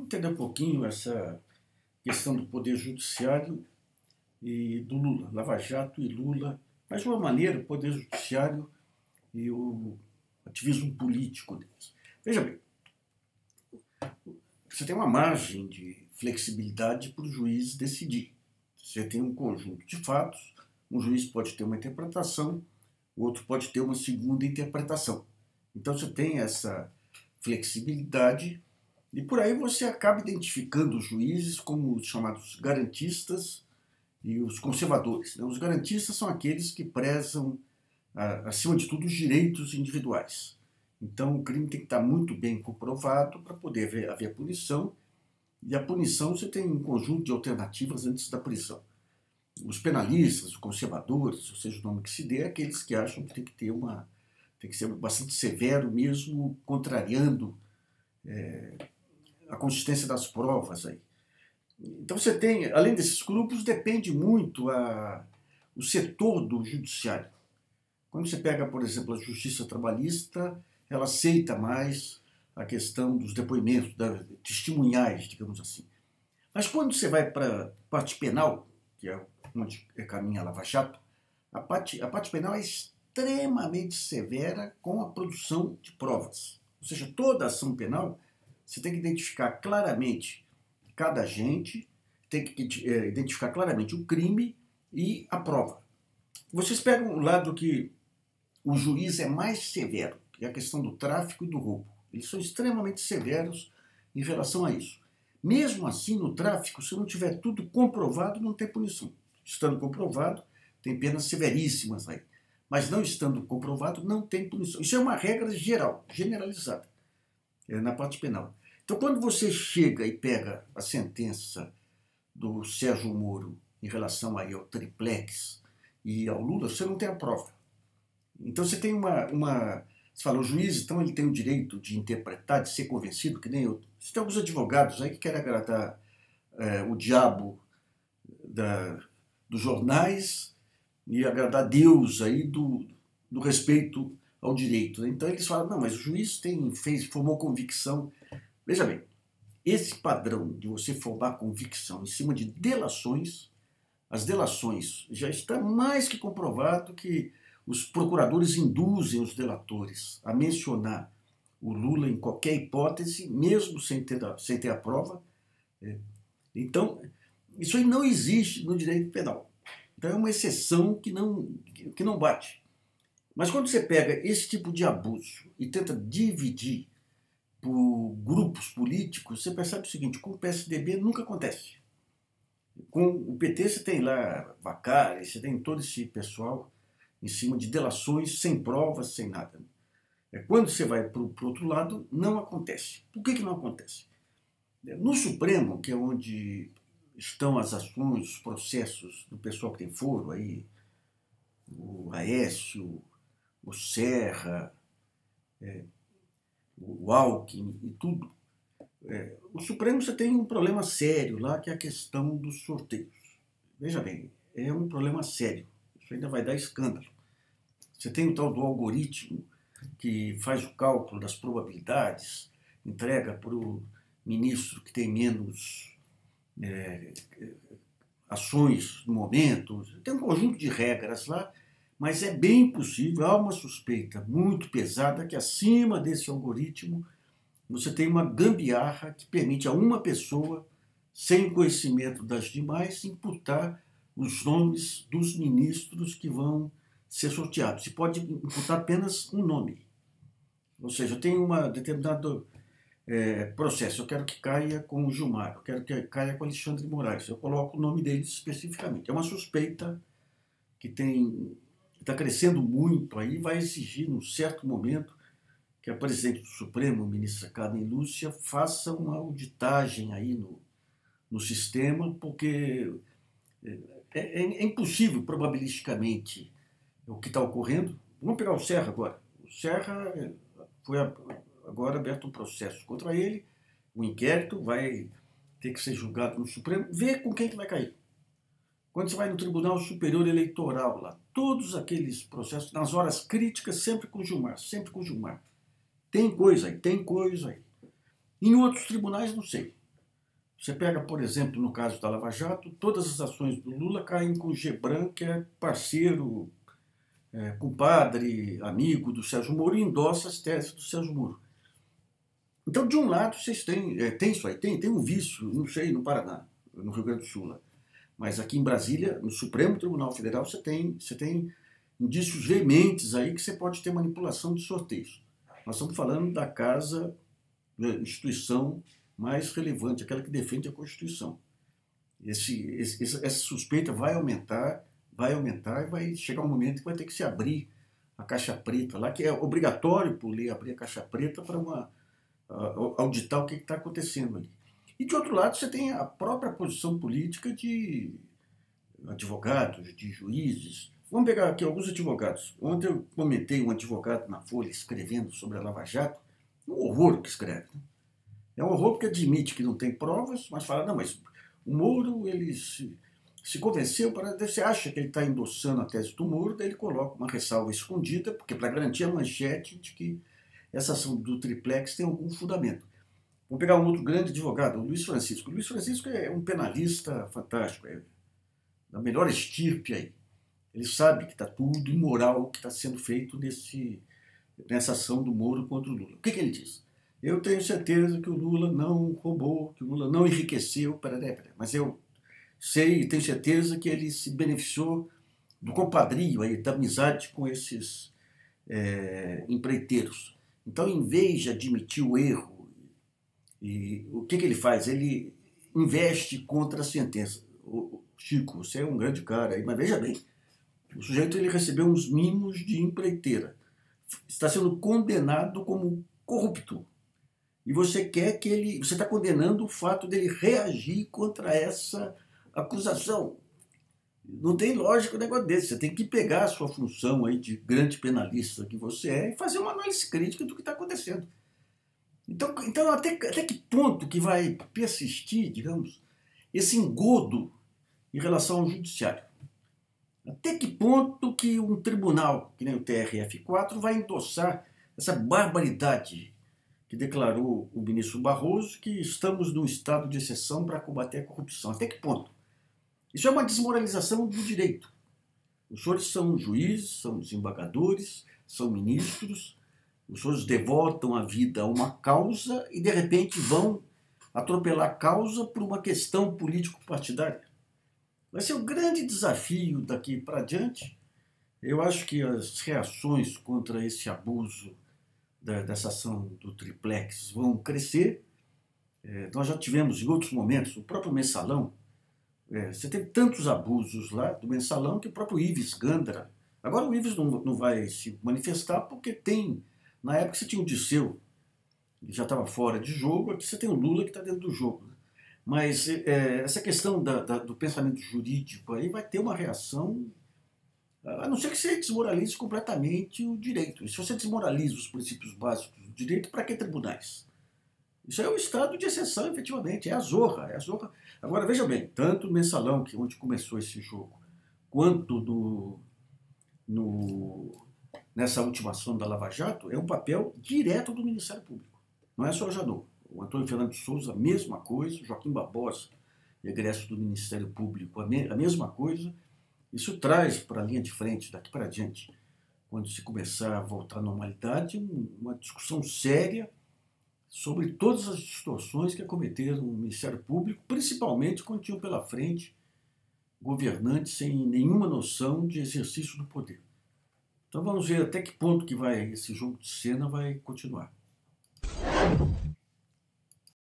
entender um pouquinho essa questão do Poder Judiciário e do Lula, Lava Jato e Lula, mas de uma maneira o Poder Judiciário e o ativismo político deles. Veja bem, você tem uma margem de flexibilidade para o juiz decidir. Você tem um conjunto de fatos, um juiz pode ter uma interpretação, o outro pode ter uma segunda interpretação. Então você tem essa flexibilidade e por aí você acaba identificando os juízes como os chamados garantistas e os conservadores. Os garantistas são aqueles que prezam, acima de tudo, os direitos individuais. Então o crime tem que estar muito bem comprovado para poder haver punição, e a punição você tem um conjunto de alternativas antes da prisão. Os penalistas, os conservadores, ou seja, o nome que se dê, é aqueles que acham que tem que ser bastante severo mesmo, contrariando a consistência das provas aí. Então você tem, além desses grupos, depende muito o setor do judiciário. Quando você pega, por exemplo, a justiça trabalhista, ela aceita mais a questão dos depoimentos, testemunhais, digamos assim. Mas quando você vai para a parte penal, que é onde caminha a Lava Jato, a parte penal é extremamente severa com a produção de provas. Ou seja, toda ação penal, você tem que identificar claramente cada agente, tem que identificar claramente o crime e a prova. Vocês pegam o lado que o juiz é mais severo, que é a questão do tráfico e do roubo. Eles são extremamente severos em relação a isso. Mesmo assim, no tráfico, se não tiver tudo comprovado, não tem punição. Estando comprovado, tem penas severíssimas aí. Mas não estando comprovado, não tem punição. Isso é uma regra geral, generalizada, na parte penal. Então, quando você chega e pega a sentença do Sérgio Moro em relação aí ao triplex e ao Lula, você não tem a prova. Então, você tem você fala, o juiz, então, ele tem o direito de interpretar, de ser convencido, que nem eu. Você tem alguns advogados aí que querem agradar o diabo dos jornais e agradar Deus aí do respeito ao direito. Então, eles falam, não, mas o juiz formou convicção. Veja bem, esse padrão de você formar convicção em cima de delações, as delações já está mais que comprovado que os procuradores induzem os delatores a mencionar o Lula em qualquer hipótese, mesmo sem ter a prova. Então, isso aí não existe no direito penal. Então é uma exceção que não bate. Mas quando você pega esse tipo de abuso e tenta dividir por grupos políticos, você percebe o seguinte, com o PSDB nunca acontece. Com o PT você tem lá Vacari, você tem todo esse pessoal em cima de delações, sem provas, sem nada. Quando você vai para o outro lado, não acontece. Por que não acontece? No Supremo, que é onde estão as ações, os processos do pessoal que tem foro, aí, o Aécio, o Serra, o Alckmin e tudo, o Supremo você tem um problema sério lá, que é a questão dos sorteios. Veja bem, é um problema sério. Isso ainda vai dar escândalo. Você tem o tal do algoritmo que faz o cálculo das probabilidades, entrega para o ministro que tem menos ações no momento. Tem um conjunto de regras lá, mas é bem possível, há uma suspeita muito pesada que acima desse algoritmo você tem uma gambiarra que permite a uma pessoa, sem conhecimento das demais, imputar os nomes dos ministros que vão ser sorteados. Se pode imputar apenas um nome. Ou seja, eu tenho um determinado processo, eu quero que caia com o Gilmar, eu quero que caia com o Alexandre de Moraes, eu coloco o nome deles especificamente. É uma suspeita que está crescendo muito aí, vai exigir, num certo momento, que a presidente do Supremo, a ministra Carmen Lúcia, faça uma auditagem aí no sistema, porque é impossível, probabilisticamente, o que está ocorrendo. Vamos pegar o Serra agora. O Serra foi agora aberto um processo contra ele, o inquérito vai ter que ser julgado no Supremo, vê com quem que vai cair. Quando você vai no Tribunal Superior Eleitoral, lá, todos aqueles processos, nas horas críticas, sempre com Gilmar, tem coisa aí. Em outros tribunais, não sei. Você pega, por exemplo, no caso da Lava Jato, todas as ações do Lula caem com o Gebran, que é parceiro, compadre, amigo do Sérgio Moro, e endossa as teses do Sérgio Moro. Então, de um lado, vocês têm, tem isso aí, tem um vício, não sei, no Paraná, no Rio Grande do Sul, lá. Mas aqui em Brasília, no Supremo Tribunal Federal, você tem indícios veementes aí que você pode ter manipulação de sorteios. Nós estamos falando da casa, da instituição mais relevante, aquela que defende a Constituição. Essa suspeita vai aumentar e vai chegar um momento que vai ter que se abrir a caixa preta lá, que é obrigatório por lei abrir a caixa preta para auditar o que está acontecendo ali. E de outro lado, você tem a própria posição política de advogados, de juízes. Vamos pegar aqui alguns advogados. Ontem eu comentei um advogado na Folha escrevendo sobre a Lava Jato, um horror que escreve, né? É um horror porque admite que não tem provas, mas fala, não, mas o Moro, ele se convenceu, você acha que ele está endossando a tese do Moro, daí ele coloca uma ressalva escondida, porque para garantir a manchete de que essa ação do triplex tem algum fundamento. Vamos pegar um outro grande advogado, o Luiz Francisco. O Luiz Francisco é um penalista fantástico, é da melhor estirpe aí. Ele sabe que está tudo imoral o que está sendo feito nessa ação do Moro contra o Lula. O que ele diz? Eu tenho certeza que o Lula não roubou, que o Lula não enriqueceu, mas eu sei e tenho certeza que ele se beneficiou do compadrio, aí, da amizade com esses empreiteiros. Então, em vez de admitir o erro, o que ele faz? Ele investe contra a sentença. Chico, você é um grande cara aí, mas veja bem, o sujeito ele recebeu uns mimos de empreiteira, está sendo condenado como corrupto. E você quer que você está condenando o fato dele reagir contra essa acusação. Não tem lógica um negócio desse. Você tem que pegar a sua função aí de grande penalista que você é e fazer uma análise crítica do que está acontecendo. Então até que ponto que vai persistir, digamos, esse engodo em relação ao judiciário? Até que ponto que um tribunal, que nem o TRF4, vai endossar essa barbaridade que declarou o ministro Barroso, que estamos num estado de exceção para combater a corrupção? Até que ponto? Isso é uma desmoralização do direito. Os senhores são juízes, são desembargadores, são ministros, os senhores devotam a vida a uma causa e, de repente, vão atropelar a causa por uma questão político-partidária. Vai ser um grande desafio daqui para adiante. Eu acho que as reações contra esse abuso dessa ação do triplex vão crescer. Nós já tivemos em outros momentos, o próprio Mensalão, você teve tantos abusos lá do Mensalão que o próprio Ives Gandra, agora o Ives não vai se manifestar porque na época você tinha o Disseu, que já estava fora de jogo, aqui você tem o Lula que está dentro do jogo. Mas essa questão do pensamento jurídico aí vai ter uma reação, a não ser que você desmoralize completamente o direito. E se você desmoraliza os princípios básicos do direito, para que tribunais? Isso é um estado de exceção, efetivamente, é a zorra. Agora, veja bem, tanto no Mensalão, que onde começou esse jogo, quanto nessa última ação da Lava Jato, é um papel direto do Ministério Público. Não é só o Janot. O Antônio Fernando de Souza, a mesma coisa, o Joaquim Barbosa, egresso do Ministério Público, a mesma coisa. Isso traz para a linha de frente, daqui para adiante, quando se começar a voltar à normalidade, uma discussão séria sobre todas as distorções que acometeram o Ministério Público, principalmente quando tinham pela frente governantes sem nenhuma noção de exercício do poder. Então vamos ver até que ponto que esse jogo de cena vai continuar.